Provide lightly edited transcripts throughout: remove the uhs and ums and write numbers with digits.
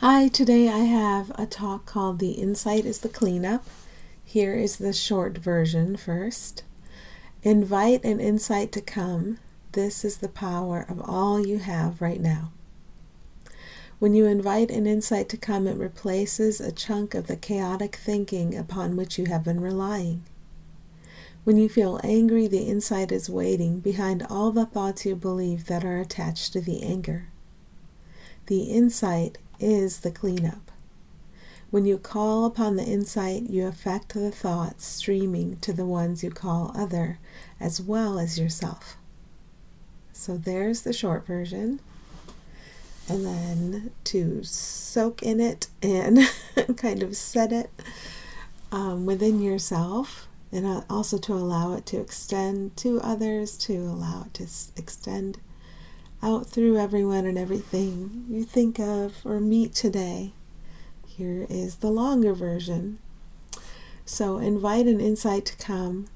Hi, today I have a talk called The Insight is the Cleanup. Here is the short version first. Invite an insight to come. This is the power of all you have right now. When you invite an insight to come, it replaces a chunk of the chaotic thinking upon which you have been relying. When you feel angry, the insight is waiting behind all the thoughts you believe that are attached to the anger. The insight is the cleanup. When you call upon the insight, you affect the thoughts streaming to the ones you call other, as well as yourself. So there's the short version. And then to soak in it and kind of set it within yourself, and also to allow it to extend to others, to allow it to extend out through everyone and everything you think of or meet today. Here is the longer version. So invite an insight to come.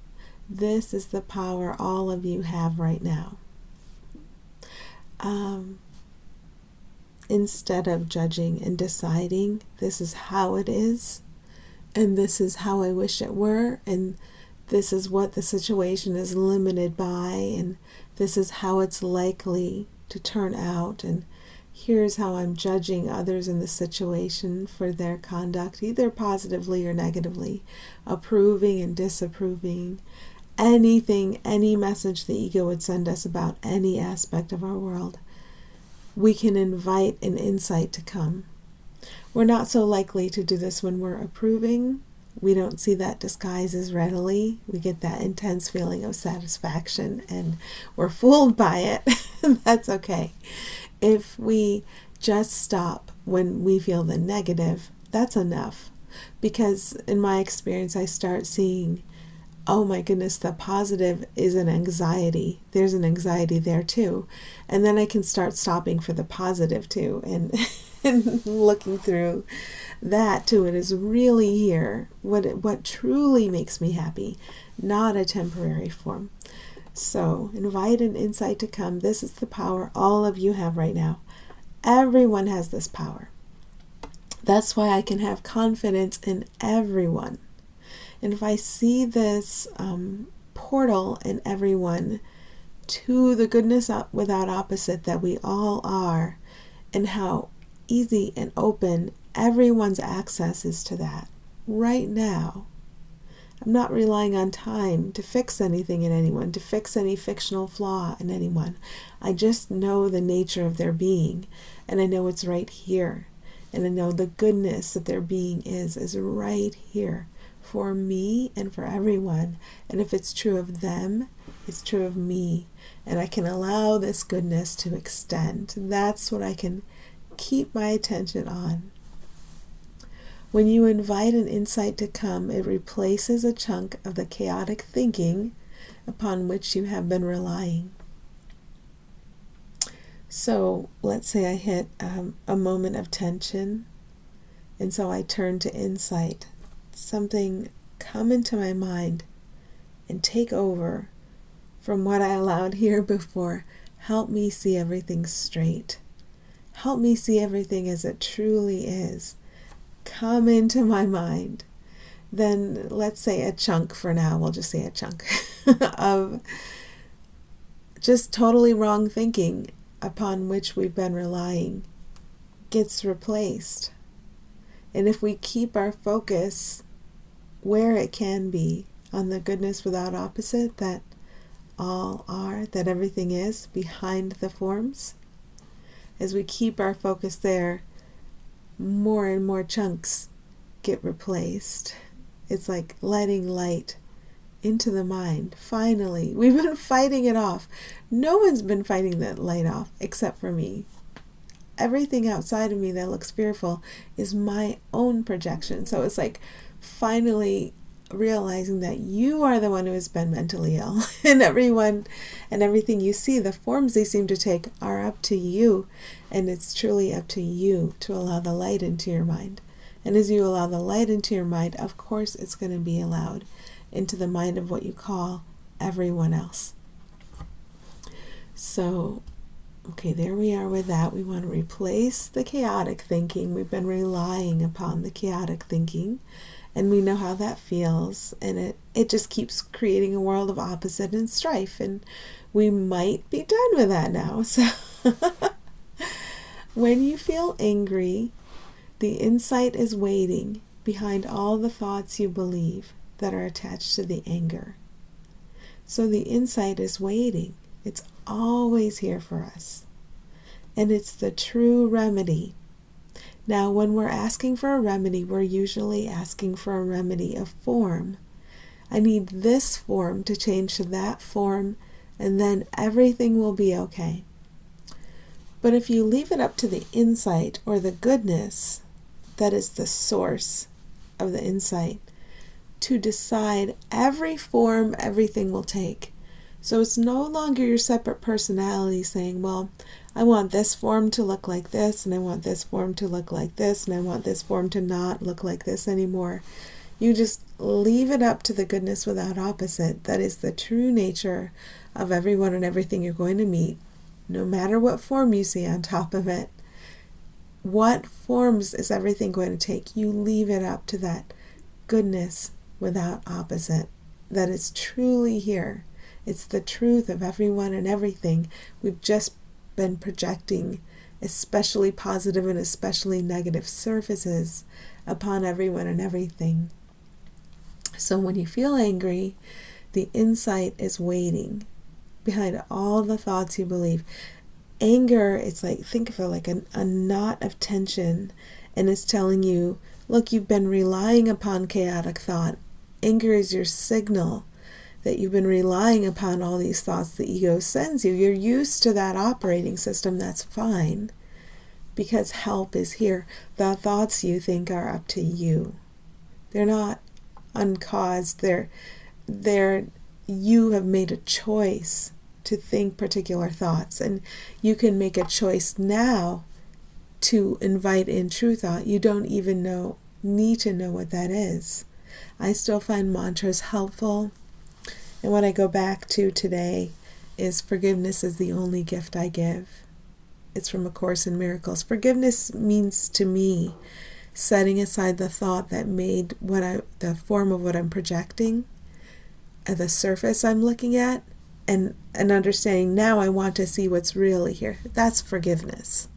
This is the power all of you have right now. Instead of judging and deciding, this is how it is, and this is how I wish it were, and this is what the situation is limited by, and this is how it's likely to turn out, and here's how I'm judging others in the situation for their conduct, either positively or negatively, approving and disapproving, anything, any message the ego would send us about any aspect of our world. We can invite an insight to come. We're not so likely to do this when we're approving. We don't see that disguise as readily. We get that intense feeling of satisfaction and we're fooled by it. That's okay. If we just stop when we feel the negative, that's enough. Because in my experience, I start seeing, oh my goodness, the positive is an anxiety. There's an anxiety there too. And then I can start stopping for the positive too and, and looking through that too. It is really here what truly makes me happy, not a temporary form. So invite an insight to come. This is the power all of you have right now. Everyone has this power. That's why I can have confidence in everyone. And if I see this portal in everyone to the goodness without opposite that we all are, and how easy and open everyone's access is to that right now. I'm not relying on time to fix anything in anyone, to fix any fictional flaw in anyone. I just know the nature of their being, and I know it's right here. And I know the goodness that their being is right here for me and for everyone. And if it's true of them, it's true of me. And I can allow this goodness to extend. That's what I can keep my attention on. When you invite an insight to come, it replaces a chunk of the chaotic thinking upon which you have been relying. So let's say I hit a moment of tension, and so I turn to insight. Something come into my mind and take over from what I allowed here before. Help me see everything straight. Help me see everything as it truly is. Come into my mind. Then let's say a chunk for now, we'll just say a chunk of just totally wrong thinking upon which we've been relying gets replaced. And if we keep our focus where it can be on the goodness without opposite that all are, that everything is behind the forms, as we keep our focus there, more and more chunks get replaced. It's like letting light into the mind. Finally, we've been fighting it off. No one's been fighting that light off except for me. Everything outside of me that looks fearful is my own projection. So it's like finally realizing that you are the one who has been mentally ill, and everyone and everything you see, the forms they seem to take, are up to you. And it's truly up to you to allow the light into your mind. And as you allow the light into your mind, of course it's going to be allowed into the mind of what you call everyone else. So Okay, there we are with that. We want to replace the chaotic thinking. We've been relying upon the chaotic thinking, and we know how that feels, and it just keeps creating a world of opposite and strife, and we might be done with that now. So when you feel angry, the insight is waiting behind all the thoughts you believe that are attached to the anger. So the insight is waiting. It's always here for us. And it's the true remedy. Now, when we're asking for a remedy, we're usually asking for a remedy of form. I need this form to change to that form, and then everything will be okay. But if you leave it up to the insight or the goodness, that is the source of the insight, to decide every form everything will take. So it's no longer your separate personality saying, well, I want this form to look like this, and I want this form to look like this, and I want this form to not look like this anymore. You just leave it up to the goodness without opposite. That is the true nature of everyone and everything you're going to meet, no matter what form you see on top of it. What forms is everything going to take? You leave it up to that goodness without opposite. That is truly here. It's the truth of everyone and everything. We've just been projecting especially positive and especially negative surfaces upon everyone and everything. So when you feel angry, the insight is waiting behind all the thoughts you believe. Anger, it's like, think of it like a knot of tension, and it's telling you, look, you've been relying upon chaotic thought. Anger is your signal that you've been relying upon all these thoughts the ego sends you. You're used to that operating system. That's fine, because help is here. The thoughts you think are up to you. They're not uncaused. They're you have made a choice to think particular thoughts, and you can make a choice now to invite in true thought. You don't even need to know what that is. I still find mantras helpful. And what I go back to today is forgiveness is the only gift I give. It's from A Course in Miracles. Forgiveness means to me setting aside the thought that made the form of what I'm projecting, at the surface I'm looking at, and understanding now I want to see what's really here. That's forgiveness.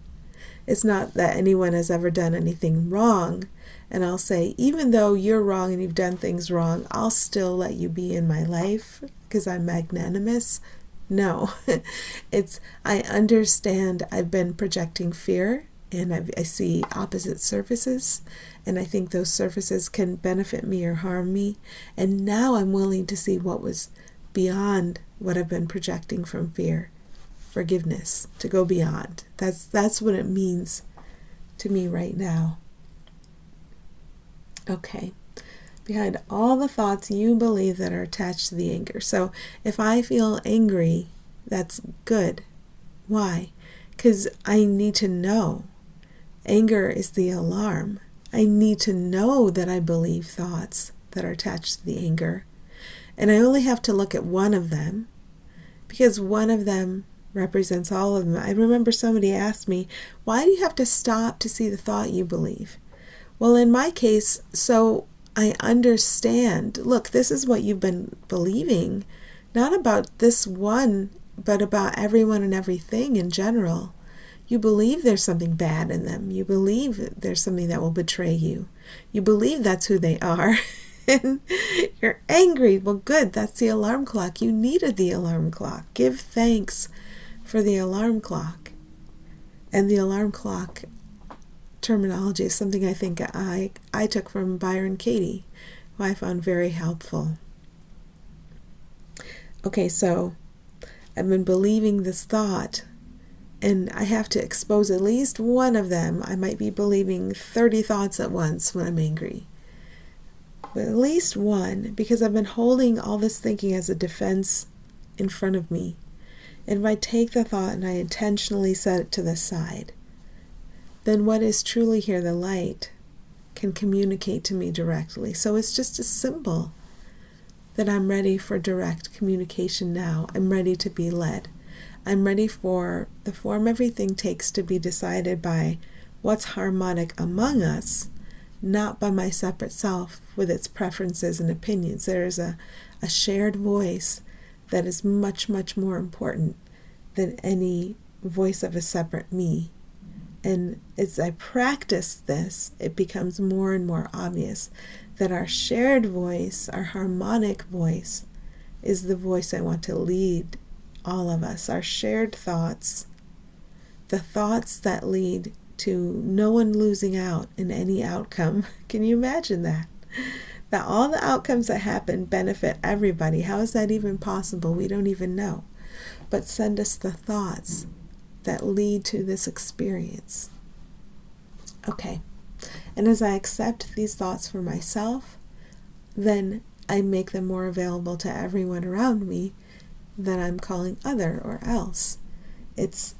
It's not that anyone has ever done anything wrong, and I'll say, even though you're wrong and you've done things wrong, I'll still let you be in my life because I'm magnanimous. No, I understand I've been projecting fear, and I see opposite surfaces, and I think those surfaces can benefit me or harm me, and now I'm willing to see what was beyond what I've been projecting from fear. Forgiveness, to go beyond. That's what it means to me right now. Okay, behind all the thoughts you believe that are attached to the anger. So if I feel angry, that's good. Why? Because I need to know. Anger is the alarm. I need to know that I believe thoughts that are attached to the anger. And I only have to look at one of them, because one of them represents all of them. I remember somebody asked me, why do you have to stop to see the thought you believe? Well, in my case, so I understand, look, this is what you've been believing, not about this one, but about everyone and everything in general. You believe there's something bad in them. You believe there's something that will betray you. You believe that's who they are. And you're angry. Well, good. That's the alarm clock. You needed the alarm clock. Give thanks for the alarm clock. And the alarm clock terminology is something I think I took from Byron Katie, who I found very helpful. Okay, so I've been believing this thought, and I have to expose at least one of them. I might be believing 30 thoughts at once when I'm angry. But at least one, because I've been holding all this thinking as a defense in front of me. And if I take the thought and I intentionally set it to the side, then what is truly here, the light, can communicate to me directly. So it's just a symbol that I'm ready for direct communication now. I'm ready to be led. I'm ready for the form everything takes to be decided by what's harmonic among us, not by my separate self with its preferences and opinions. There is a shared voice that is much, much more important than any voice of a separate me. And as I practice this, it becomes more and more obvious that our shared voice, our harmonic voice, is the voice I want to lead all of us. Our shared thoughts, the thoughts that lead to no one losing out in any outcome. Can you imagine that? That all the outcomes that happen benefit everybody. How is that even possible? We don't even know. But send us the thoughts that lead to this experience. Okay. And as I accept these thoughts for myself, then I make them more available to everyone around me that I'm calling other or else. It's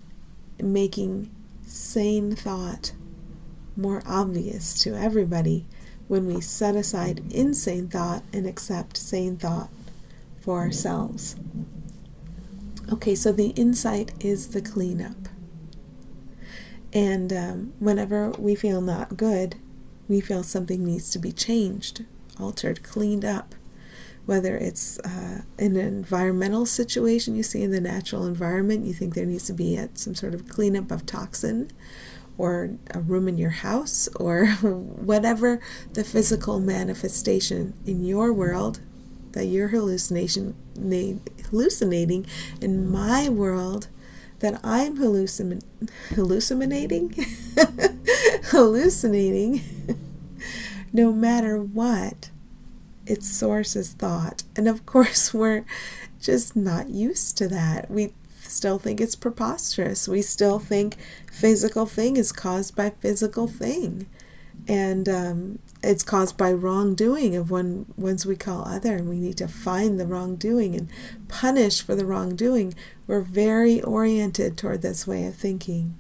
making sane thought more obvious to everybody when we set aside insane thought and accept sane thought for ourselves. Okay, so the insight is the cleanup. And whenever we feel not good, we feel something needs to be changed, altered, cleaned up. Whether it's in an environmental situation you see in the natural environment, you think there needs to be some sort of cleanup of toxin, or a room in your house, or whatever the physical manifestation in your world that you're hallucinating, in my world that I'm hallucinating, no matter what, its source is thought. And of course, we're just not used to that. We still think it's preposterous. We still think physical thing is caused by physical thing. And it's caused by wrongdoing of ones we call other, and we need to find the wrongdoing and punish for the wrongdoing. We're very oriented toward this way of thinking.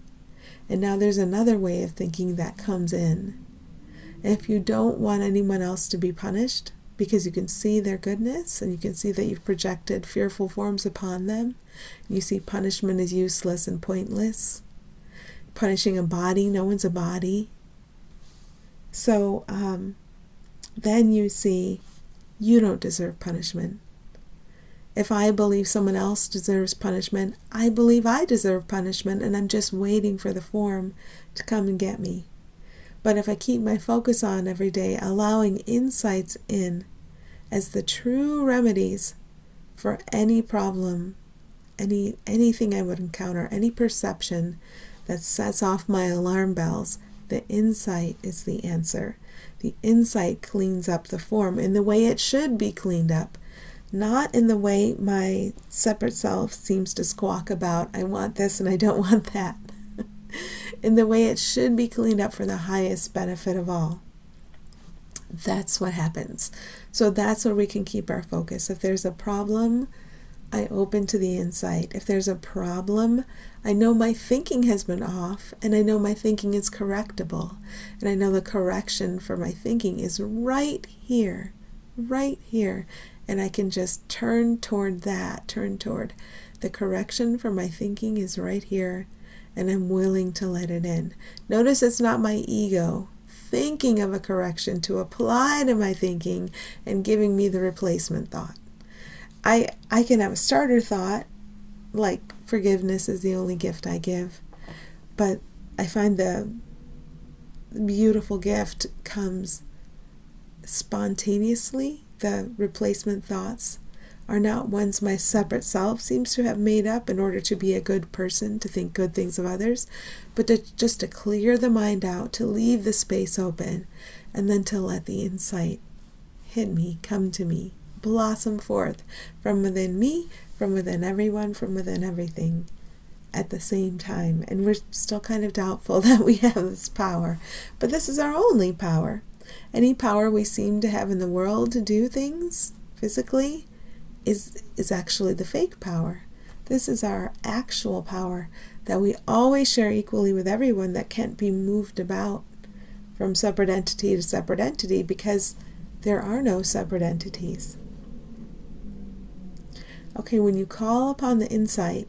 And now there's another way of thinking that comes in. And if you don't want anyone else to be punished, because you can see their goodness and you can see that you've projected fearful forms upon them, you see punishment is useless and pointless. Punishing a body, no one's a body. So then you see you don't deserve punishment. If I believe someone else deserves punishment, I believe I deserve punishment, and I'm just waiting for the form to come and get me. But if I keep my focus on every day, allowing insights in as the true remedies for any problem, anything I would encounter, any perception that sets off my alarm bells, the insight is the answer. The insight cleans up the form in the way it should be cleaned up, not in the way my separate self seems to squawk about, I want this and I don't want that. In the way it should be cleaned up for the highest benefit of all. That's what happens. So that's where we can keep our focus. If there's a problem, I open to the insight. If there's a problem, I know my thinking has been off, and I know my thinking is correctable. And I know the correction for my thinking is right here. And I can just turn toward the correction for my thinking is right here. And I'm willing to let it in. Notice it's not my ego thinking of a correction to apply to my thinking and giving me the replacement thought. I can have a starter thought, like forgiveness is the only gift I give. But I find the beautiful gift comes spontaneously. The replacement thoughts are not ones my separate self seems to have made up in order to be a good person, to think good things of others, but just to clear the mind out, to leave the space open, and then to let the insight hit me, come to me, blossom forth from within me, from within everyone, from within everything at the same time. And we're still kind of doubtful that we have this power, but this is our only power. Any power we seem to have in the world to do things physically is actually the fake power. This is our actual power that we always share equally with everyone, that can't be moved about from separate entity to separate entity, because there are no separate entities. Okay, when you call upon the insight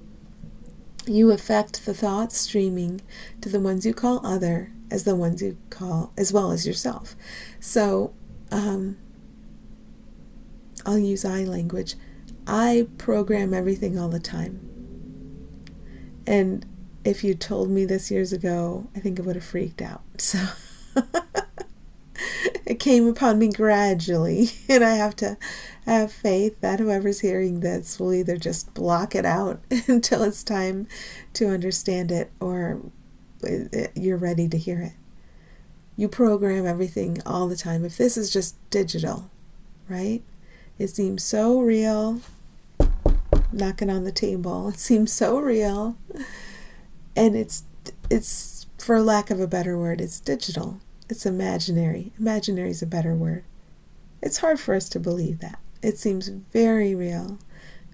You affect the thoughts streaming to the ones you call other as the ones you call, as well as yourself. So I'll use I language. I program everything all the time. And if you told me this years ago, I think I would have freaked out. So it came upon me gradually, and I have to have faith that whoever's hearing this will either just block it out until it's time to understand it, or you're ready to hear it. You program everything all the time. If this is just digital, right? It seems so real. Knocking on the table. It seems so real. And it's for lack of a better word, it's digital. It's imaginary. Imaginary is a better word. It's hard for us to believe that. It seems very real,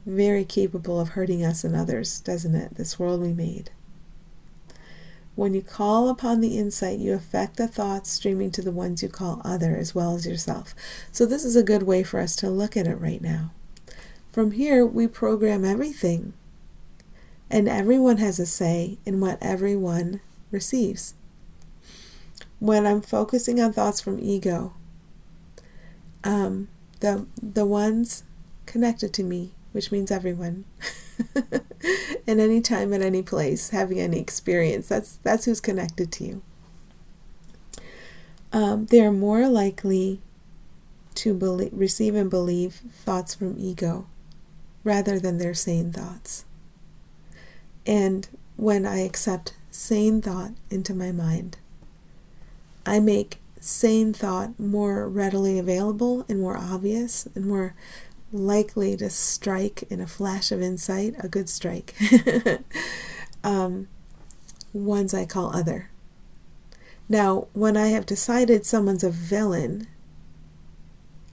very capable of hurting us and others, doesn't it? This world we made. When you call upon the insight, you affect the thoughts streaming to the ones you call other as well as yourself. So this is a good way for us to look at it right now. From here, we program everything. And everyone has a say in what everyone receives. When I'm focusing on thoughts from ego, the ones connected to me, which means everyone, in any time, at any place, having any experience, that's who's connected to you. They are more likely to receive and believe thoughts from ego rather than their sane thoughts. And when I accept sane thought into my mind, I make sane thought more readily available and more obvious and more likely to strike in a flash of insight, a good strike. Ones I call other. Now, when I have decided someone's a villain,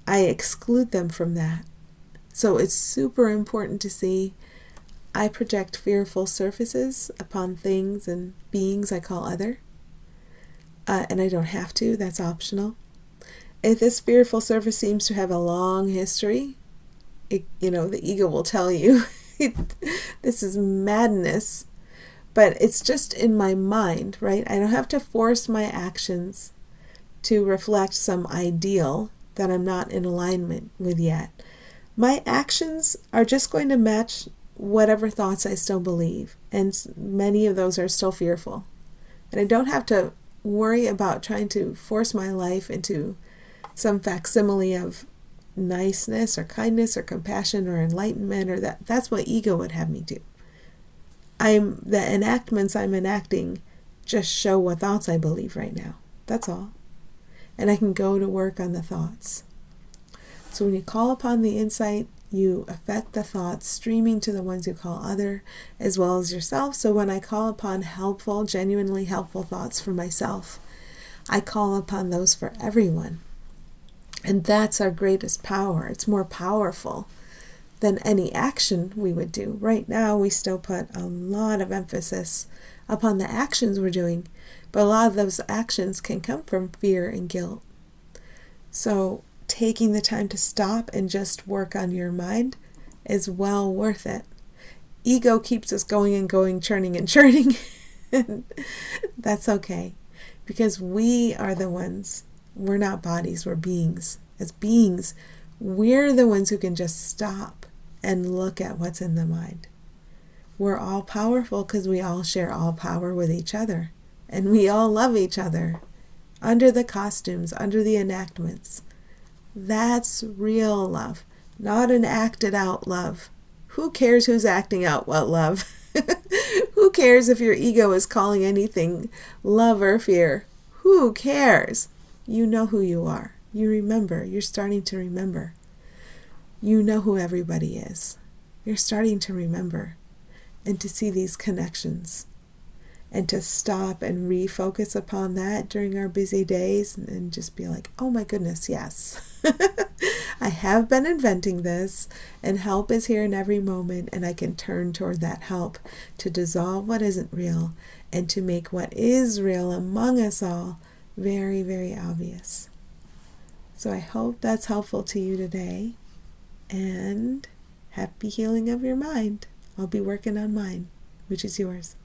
I exclude them from that. So it's super important to see I project fearful surfaces upon things and beings I call other. And I don't have to, that's optional. If this fearful surface seems to have a long history, the ego will tell you this is madness, but it's just in my mind, right? I don't have to force my actions to reflect some ideal that I'm not in alignment with yet. My actions are just going to match whatever thoughts I still believe, and many of those are still fearful. And I don't have to worry about trying to force my life into some facsimile of niceness or kindness or compassion or enlightenment, or that's what ego would have me do. The enactments I'm enacting just show what thoughts I believe right now. That's all. And I can go to work on the thoughts. So when you call upon the insight, you affect the thoughts streaming to the ones you call other as well as yourself. So when I call upon helpful, genuinely helpful thoughts for myself, I call upon those for everyone. And that's our greatest power. It's more powerful than any action we would do. Right now, we still put a lot of emphasis upon the actions we're doing, but a lot of those actions can come from fear and guilt. So taking the time to stop and just work on your mind is well worth it. Ego keeps us going and going, churning and churning. That's okay, because we are the ones. We're not bodies, we're beings. As beings, we're the ones who can just stop and look at what's in the mind. We're all powerful because we all share all power with each other. And we all love each other. Under the costumes, under the enactments. That's real love, not an acted out love. Who cares who's acting out what love? Who cares if your ego is calling anything love or fear? Who cares? You know who you are. You remember. You're starting to remember. You know who everybody is. You're starting to remember and to see these connections and to stop and refocus upon that during our busy days and just be like, oh my goodness, yes. I have been inventing this, and help is here in every moment, and I can turn toward that help to dissolve what isn't real and to make what is real among us all very, very obvious. So I hope that's helpful to you today, and happy healing of your mind. I'll be working on mine. which is yours.